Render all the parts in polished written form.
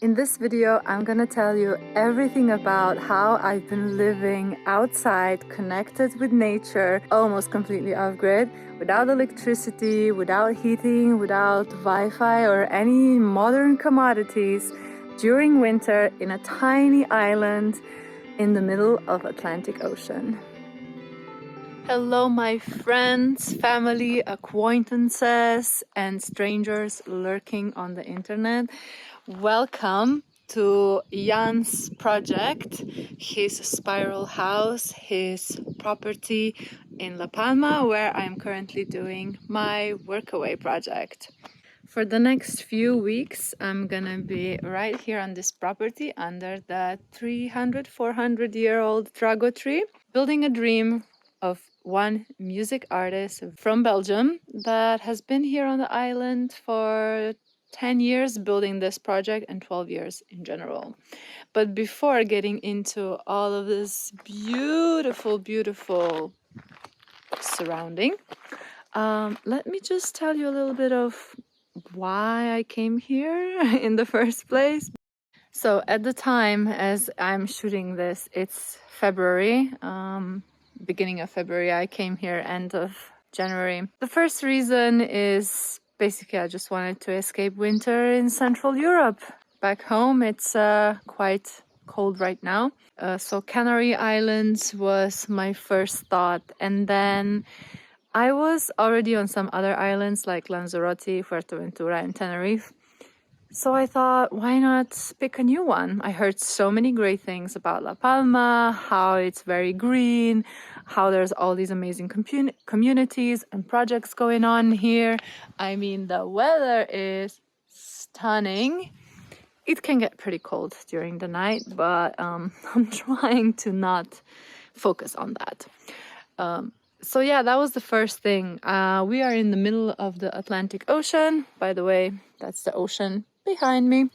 In this video, I'm gonna tell you everything about how I've been living outside, connected with nature, almost completely off-grid, without electricity, without heating, without Wi-Fi or any modern commodities during winter in a tiny island in the middle of Atlantic Ocean. Hello, my friends, family, acquaintances, and strangers lurking on the internet. Welcome to Jan's project, his spiral house, his property in La Palma, where I'm currently doing my Workaway project. For the next few weeks, I'm gonna be right here on this property under the 400-year-old Drago tree, building a dream of one music artist from Belgium that has been here on the island for 10 years building this project and 12 years in general. But before getting into all of this beautiful surrounding, let me just tell you a little bit of why I came here in the first place. So at the time as I'm shooting this, it's February, beginning of February. I came here end of January. The first reason is basically I just wanted to escape winter in Central Europe. Back home it's quite cold right now. So Canary Islands was my first thought, and then I was already on some other islands like Lanzarote, Fuerteventura and Tenerife. So I thought, why not pick a new one? I heard so many great things about La Palma, how it's very green, how there's all these amazing communities and projects going on here. I mean, the weather is stunning. It can get pretty cold during the night, but I'm trying to not focus on that. So yeah, that was the first thing. We are in the middle of the Atlantic Ocean. By the way, that's the ocean behind me.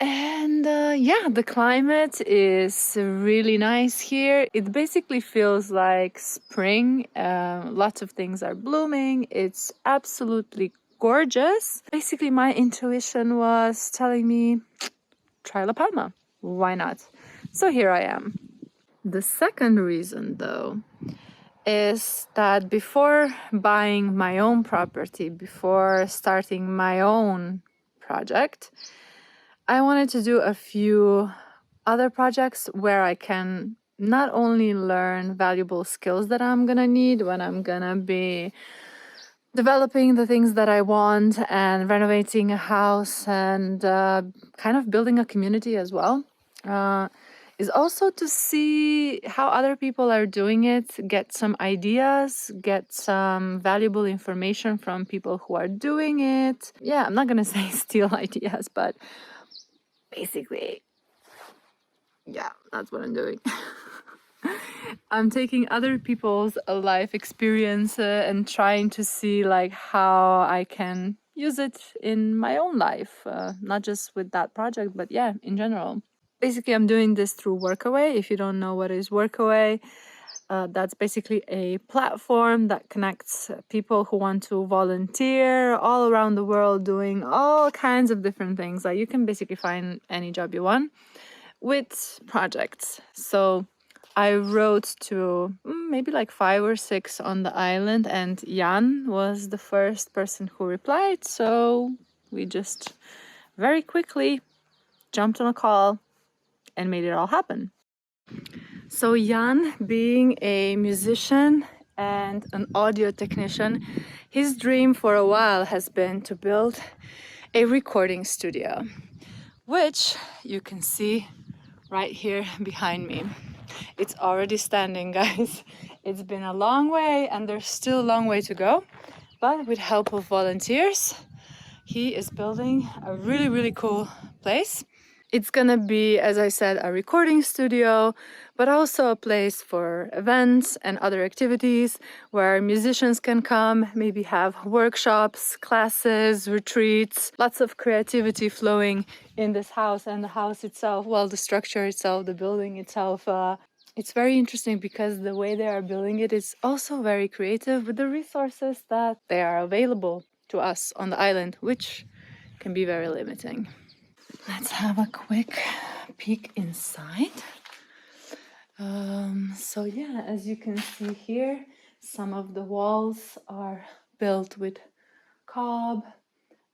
And yeah, the climate is really nice here. It basically feels like spring. Lots of things are blooming. It's absolutely gorgeous. Basically, my intuition was telling me, try La Palma. Why not? So here I am. The second reason, though, is that before buying my own property, before starting my own project, I wanted to do a few other projects where I can not only learn valuable skills that I'm gonna need when I'm gonna be developing the things that I want and renovating a house and kind of building a community as well, is also to see how other people are doing it, get some ideas, get some valuable information from people who are doing it. Yeah, I'm not gonna say steal ideas, but basically, yeah, that's what I'm doing. I'm taking other people's life experience and trying to see like how I can use it in my own life, not just with that project, but yeah, in general. Basically, I'm doing this through Workaway. If you don't know what is Workaway, that's basically a platform that connects people who want to volunteer all around the world doing all kinds of different things. Like you can basically find any job you want with projects. So I wrote to maybe like 5 or 6 on the island, and Jan was the first person who replied. So we just very quickly jumped on a call and made it all happen. So Jan, being a musician and an audio technician, his dream for a while has been to build a recording studio, which you can see right here behind me. It's already standing, guys. It's been a long way and there's still a long way to go, but with help of volunteers, he is building a really cool place. It's gonna be, as I said, a recording studio, but also a place for events and other activities where musicians can come, maybe have workshops, classes, retreats, lots of creativity flowing in this house. And the house itself, well, the structure itself, the building itself, it's very interesting because the way they are building it is also very creative with the resources that they are available to us on the island, which can be very limiting. Let's have a quick peek inside. So yeah, as you can see here, some of the walls are built with cob,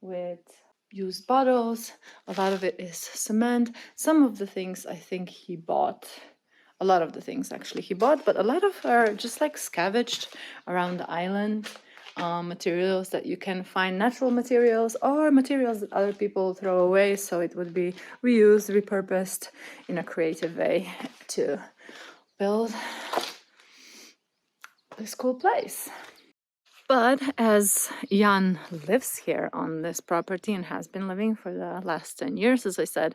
with used bottles. A lot of it is cement. Some of the things I think he bought, a lot of the things actually he bought, but a lot of are just like scavenged around the island. Materials that you can find, natural materials or materials that other people throw away, so it would be reused, repurposed in a creative way to build this cool place. But as Jan lives here on this property and has been living for the last 10 years, as I said,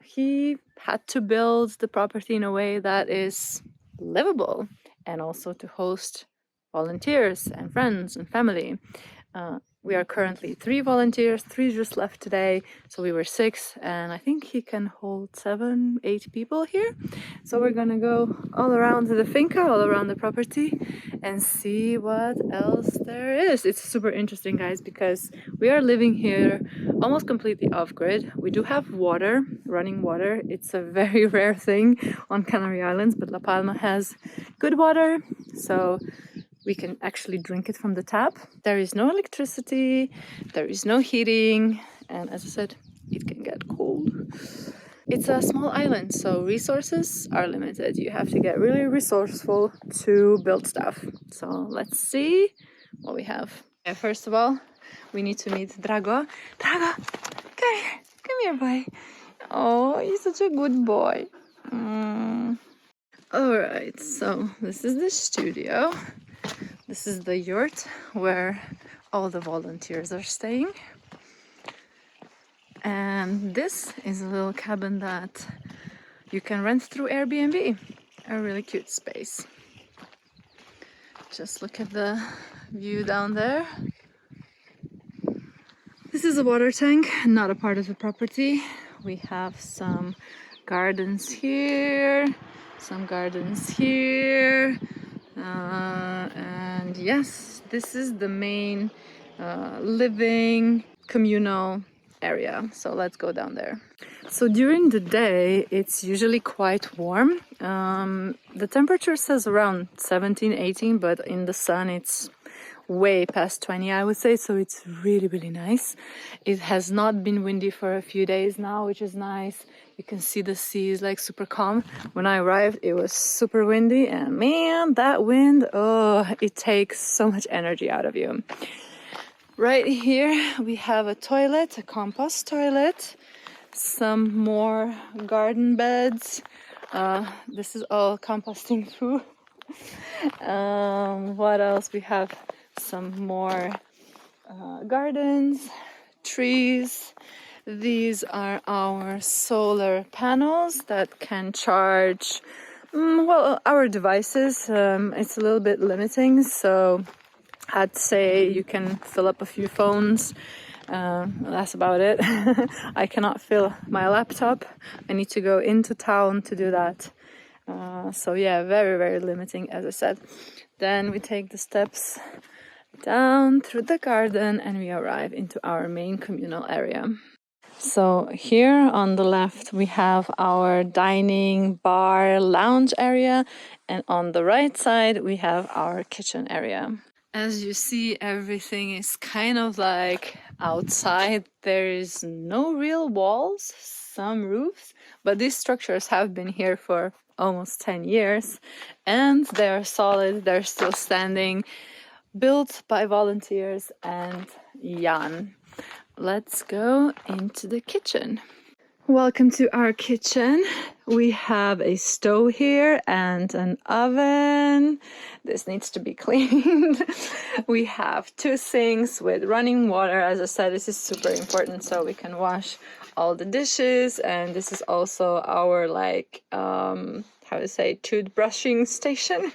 he had to build the property in a way that is livable and also to host volunteers and friends and family. We are currently 3 volunteers, 3 just left today, so we were 6, and I think he can hold 7, 8 people here. So we're gonna go all around the finca, all around the property, and see what else there is. It's super interesting, guys, because we are living here almost completely off-grid. We do have water, running water. It's a very rare thing on Canary Islands, but La Palma has good water, so we can actually drink it from the tap. There is no electricity, there is no heating, and as I said, it can get cold. It's a small island, so resources are limited. You have to get really resourceful to build stuff. So let's see what we have. Yeah, first of all, we need to meet Drago. Drago, come here, boy. Oh, he's such a good boy. Alright, so this is the studio. This is the yurt where all the volunteers are staying. And this is a little cabin that you can rent through Airbnb. A really cute space. Just look at the view down there. This is a water tank, not a part of the property. We have some gardens here, some gardens here. And yes, this is the main living communal area. So let's go down there. So during the day, it's usually quite warm. The temperature says around 17, 18, but in the sun it's way past 20, I would say, so it's really, really nice. It has not been windy for a few days now, which is nice. You can see the sea is like super calm. When I arrived, it was super windy, and man, that wind, oh, it takes so much energy out of you. Right here, we have a toilet, a compost toilet, some more garden beds. This is all composting food. What else? We have some more gardens, trees. These are our solar panels that can charge, well, our devices. It's a little bit limiting, so I'd say you can fill up a few phones. That's about it. I cannot fill my laptop. I need to go into town to do that. So yeah, very, very limiting, as I said. Then we take the steps down through the garden and we arrive into our main communal area. So here on the left we have our dining, bar, lounge area, and on the right side we have our kitchen area. As you see, everything is kind of like outside. There is no real walls, some roofs, but these structures have been here for almost 10 years and they are solid, they're still standing, built by volunteers and Jan. Let's go into the kitchen. Welcome to our kitchen. We have a stove here and an oven. This needs to be cleaned. We have 2 sinks with running water. As I said, this is super important so we can wash all the dishes, and this is also our toothbrushing station.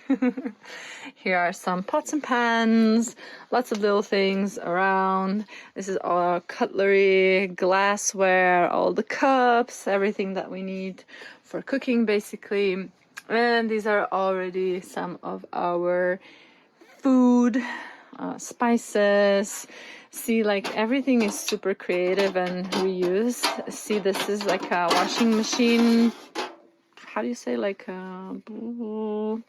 Here are some pots and pans, lots of little things around. This is all our cutlery, glassware, all the cups, everything that we need for cooking basically. And these are already some of our food, spices, See, like everything is super creative and reused. See, this is like a washing machine. How do you say, like a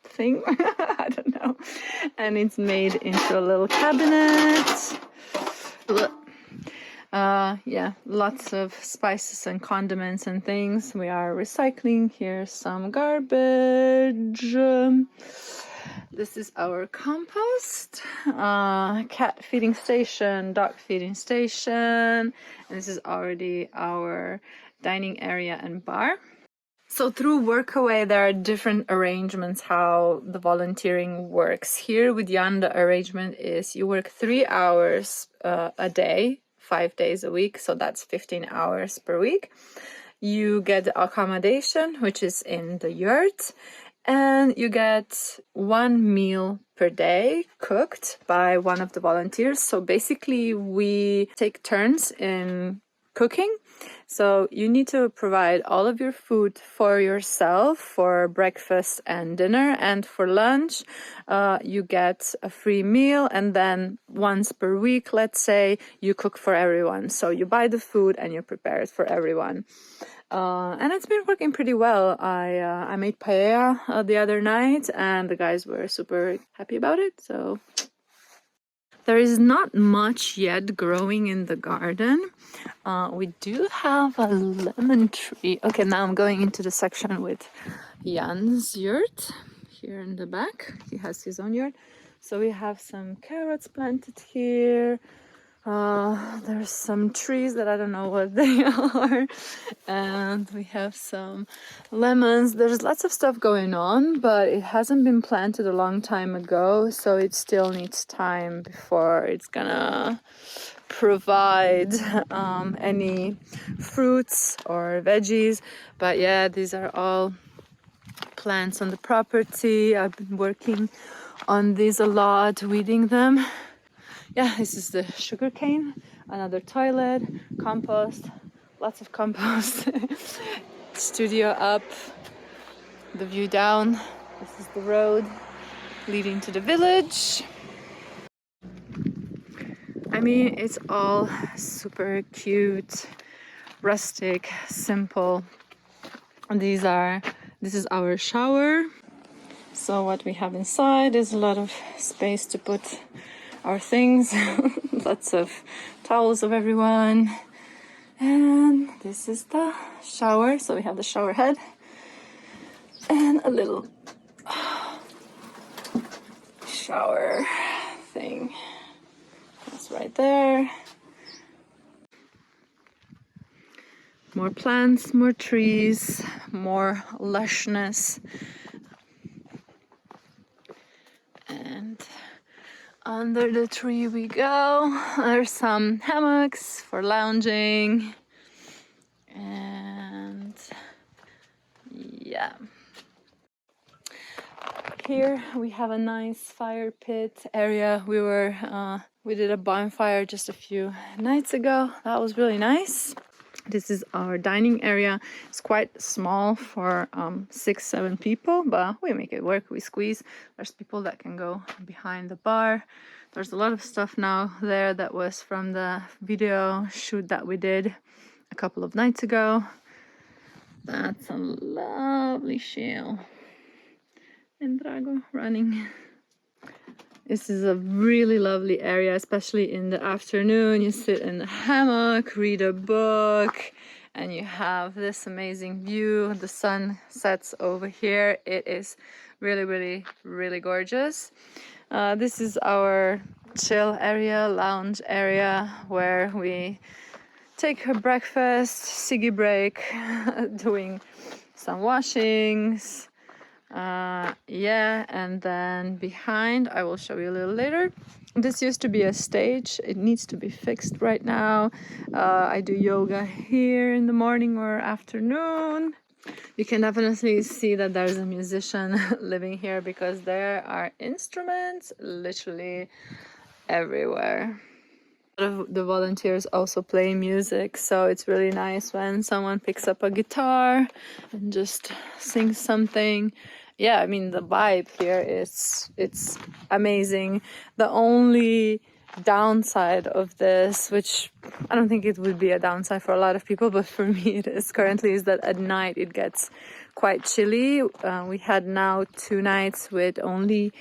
thing? I don't know. And it's made into a little cabinet. Yeah, lots of spices and condiments and things. We are recycling. Here's some garbage. This is our compost, cat feeding station, dog feeding station, and this is already our dining area and bar. So through Workaway, there are different arrangements how the volunteering works. Here with Jan, the arrangement is you work 3 hours a day, 5 days a week, so that's 15 hours per week. You get accommodation, which is in the yurt, and you get 1 meal per day cooked by one of the volunteers. So basically we take turns in cooking. So you need to provide all of your food for yourself for breakfast and dinner, and for lunch you get a free meal, and then once per week, let's say, you cook for everyone. So you buy the food and you prepare it for everyone. And it's been working pretty well. I made paella the other night and the guys were super happy about it. So there is not much yet growing in the garden. We do have a lemon tree. Okay, now I'm going into the section with Jan's yurt here in the back. He has his own yurt. So we have some carrots planted here. There's some trees that I don't know what they are, and we have some lemons. There's lots of stuff going on, but it hasn't been planted a long time ago, so it still needs time before it's gonna provide any fruits or veggies. But yeah, these are all plants on the property. I've been working on these a lot, weeding them. Yeah, this is the sugar cane, another toilet, compost, lots of compost. Studio up, the view down. This is the road leading to the village. I mean, it's all super cute, rustic, simple. And this is our shower. So what we have inside is a lot of space to put our things. Lots of towels of everyone. And this is the shower. So we have the shower head and a little shower thing. That's right there. More plants, more trees, more lushness. And under the tree we go. There's some hammocks for lounging. And yeah. Here we have a nice fire pit area. We did a bonfire just a few nights ago. That was really nice. This is our dining area. It's quite small for 6-7 people, but we make it work. We squeeze. There's people that can go behind the bar. There's a lot of stuff now there that was from the video shoot that we did a couple of nights ago. That's a lovely shell. And Drago running. This is a really lovely area, especially in the afternoon. You sit in the hammock, read a book, and you have this amazing view. The sun sets over here. It is really, really, really gorgeous. This is our chill area, lounge area, where we take a breakfast, ciggy break, doing some washings. Yeah, and then behind, I will show you a little later. This used to be a stage. It needs to be fixed right now. I do yoga here in the morning or afternoon. You can definitely see that there's a musician living here because there are instruments literally everywhere. A lot of the volunteers also play music, so it's really nice when someone picks up a guitar and just sings something. Yeah, I mean, the vibe here it's amazing. The only downside of this, which I don't think it would be a downside for a lot of people, but for me it is currently, is that at night it gets quite chilly. We had now 2 nights with only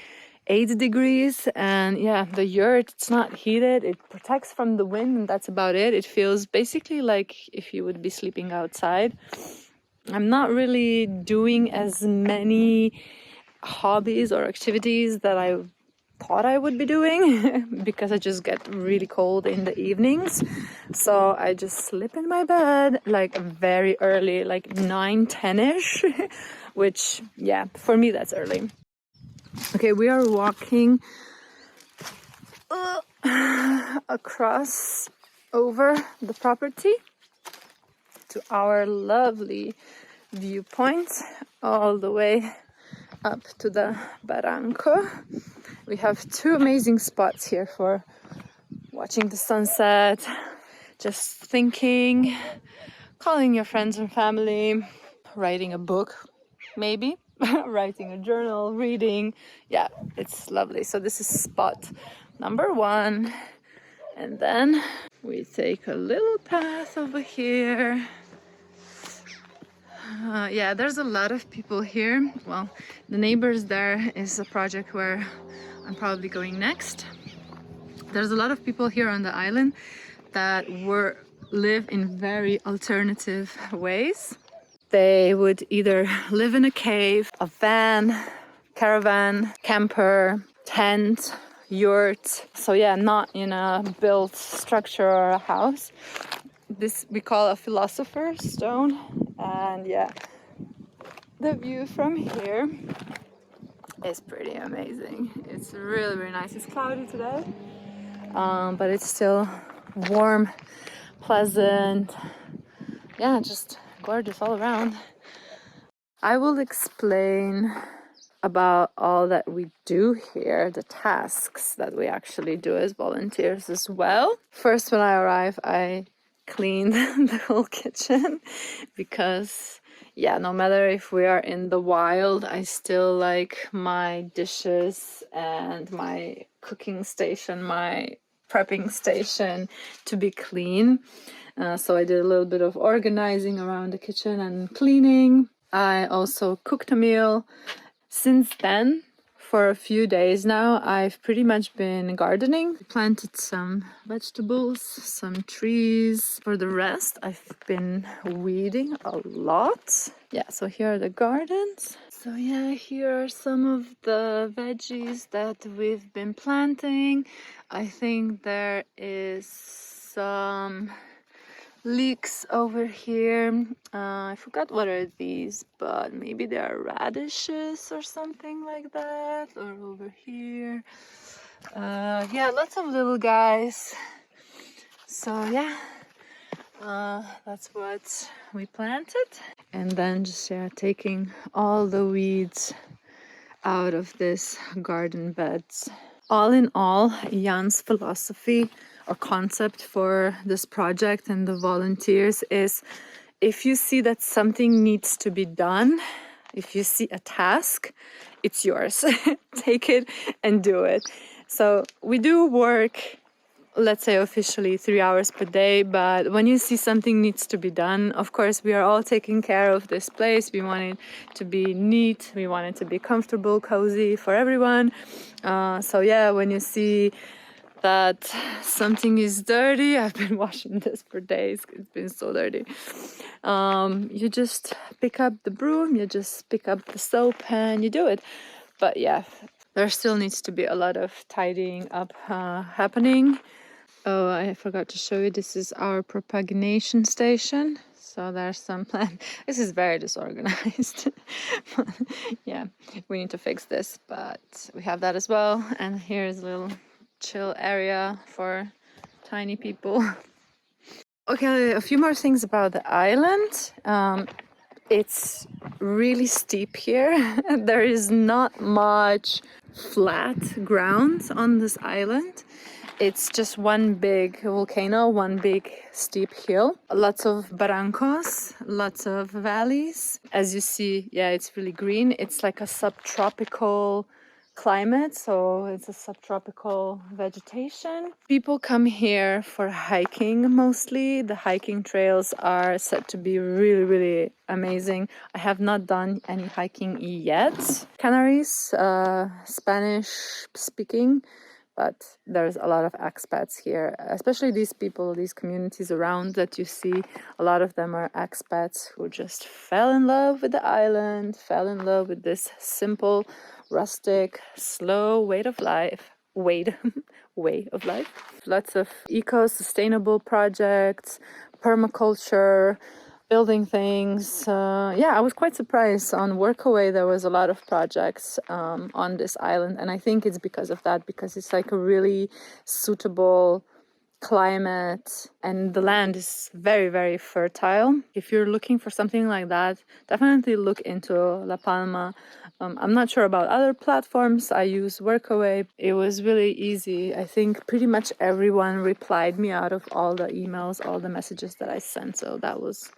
8 degrees, and yeah, the yurt, it's not heated, it protects from the wind, and that's about it. It feels basically like if you would be sleeping outside. I'm not really doing as many hobbies or activities that I thought I would be doing because I just get really cold in the evenings. So I just slip in my bed like very early, like 9-10ish, which yeah, for me that's early. Okay, we are walking across over the property to our lovely viewpoint all the way up to the barranco. We have 2 amazing spots here for watching the sunset, just thinking, calling your friends and family, writing a book, maybe, writing a journal, reading. Yeah, it's lovely. So this is spot number 1. And then we take a little path over here. Yeah, there's a lot of people here. Well, the neighbors there is a project where I'm probably going next. There's a lot of people here on the island that live in very alternative ways. They would either live in a cave, a van, caravan, camper, tent, yurt. So yeah, not in a built structure or a house. This we call a philosopher's stone. And yeah, the view from here is pretty amazing. It's really, really nice. It's cloudy today, but it's still warm, pleasant. Yeah, just gorgeous all around. I will explain about all that we do here, the tasks that we actually do as volunteers as well. First, when I arrived, I cleaned the whole kitchen because yeah, no matter if we are in the wild, I still like my dishes and my cooking station, my prepping station to be clean. So I did a little bit of organizing around the kitchen and cleaning. I also cooked a meal. Since then, for a few days now, I've pretty much been gardening. Planted some vegetables, some trees. For the rest, I've been weeding a lot. Yeah, so here are the gardens. So yeah, here are some of the veggies that we've been planting. I think there is some leeks over here. I forgot what are these, but maybe they are radishes or something like that. Or over here. Yeah, lots of little guys. So yeah, that's what we planted. And then just taking all the weeds out of this garden beds. All in all, Jan's philosophy or concept for this project and the volunteers is, if you see that something needs to be done, if you see a task, it's yours. Take it and do it. So we do work, let's say officially 3 hours per day, but when you see something needs to be done, of course we are all taking care of this place. We want it to be neat, we want it to be comfortable, cozy for everyone. So yeah, when you see that something is dirty, I've been washing this for days, it's been so dirty, you just pick up the broom, you just pick up the soap and you do it. But yeah, there still needs to be a lot of tidying up happening. Oh, I forgot to show you, this is our propagation station. So there's some plant. This is very disorganized. Yeah, we need to fix this, but we have that as well. And here's a little chill area for tiny people. Okay, a few more things about the island. It's really steep here. There is not much flat ground on this island. It's just one big volcano, one big steep hill. Lots of barrancos, lots of valleys. As you see, yeah, it's really green. It's like a subtropical climate, so it's a subtropical vegetation. People come here for hiking mostly. The hiking trails are said to be really, really amazing. I have not done any hiking yet. Canaries, Spanish speaking, but there's a lot of expats here, especially these people, these communities around that you see. A lot of them are expats who just fell in love with the island, fell in love with this simple, rustic, slow way of life. Way of life. Lots of eco-sustainable projects, permaculture, building things. Yeah, I was quite surprised. On Workaway, there was a lot of projects on this island, and I think it's because of that, because it's like a really suitable climate and the land is very, very fertile. If you're looking for something like that, definitely look into La Palma. I'm not sure about other platforms. I use Workaway. It was really easy. I think pretty much everyone replied me out of all the emails, all the messages that I sent. So that was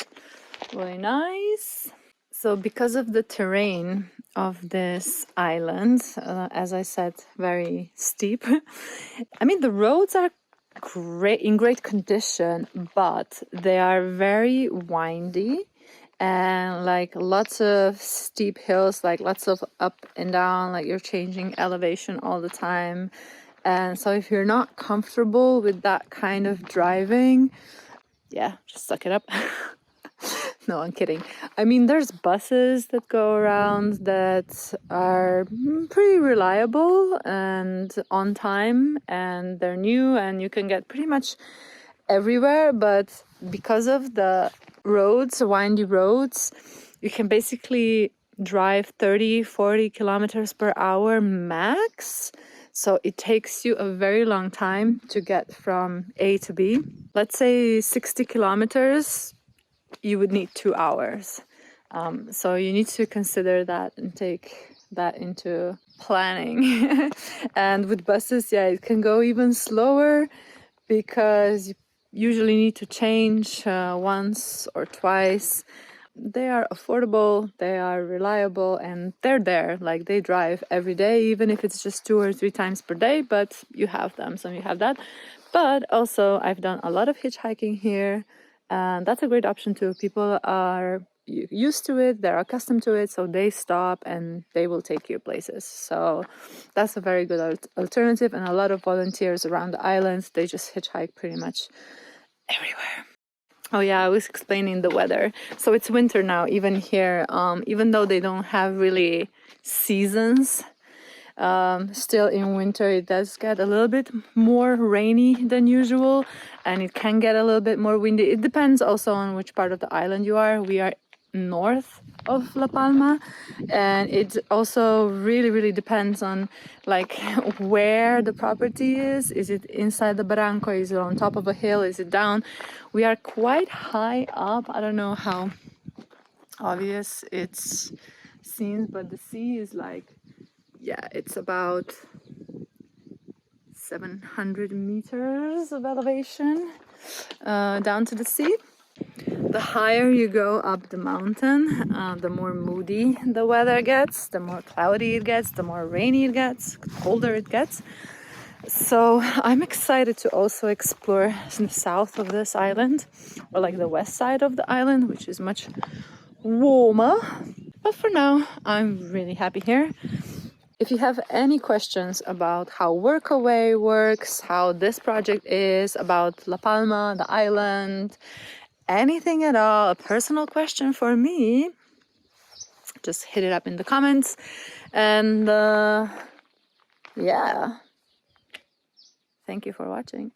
really nice. So because of the terrain of this island, as I said, very steep. I mean, the roads are in great condition, but they are very windy and like lots of steep hills, like lots of up and down, like you're changing elevation all the time. And so if you're not comfortable with that kind of driving, yeah, just suck it up. No, I'm kidding. I mean, there's buses that go around that are pretty reliable and on time, and they're new, and you can get pretty much everywhere. But because of the roads, windy roads, you can basically drive 30-40 kilometers per hour max. So it takes you a very long time to get from A to B. Let's say 60 kilometers, you would need 2 hours. So you need to consider that and take that into planning. And with buses, yeah, it can go even slower because you usually need to change once or twice. They are affordable, they are reliable, and they're there. Like they drive every day, even if it's just 2 or 3 times per day, but you have them, so you have that. But also, I've done a lot of hitchhiking here, and that's a great option too. People are used to it, they're accustomed to it, so they stop and they will take you places. So that's a very good alternative, and a lot of volunteers around the islands, they just hitchhike pretty much everywhere. Oh yeah, I was explaining the weather. So it's winter now, even here. Even though they don't have really seasons, still in winter it does get a little bit more rainy than usual, and it can get a little bit more windy. It depends also on which part of the island you are. We are north of La Palma, and it also really depends on like where the property is. Is it inside the barranco? Is it on top of a hill? Is it down? We are quite high up. I don't know how obvious it seems, but the sea is like, yeah, it's about 700 meters of elevation down to the sea. The higher you go up the mountain, the more moody the weather gets, the more cloudy it gets, the more rainy it gets, colder it gets. So I'm excited to also explore the south of this island, or like the west side of the island, which is much warmer. But for now, I'm really happy here. If you have any questions about how Workaway works, how this project is, about La Palma, the island, anything at all, a personal question for me, just hit it up in the comments. And yeah, thank you for watching.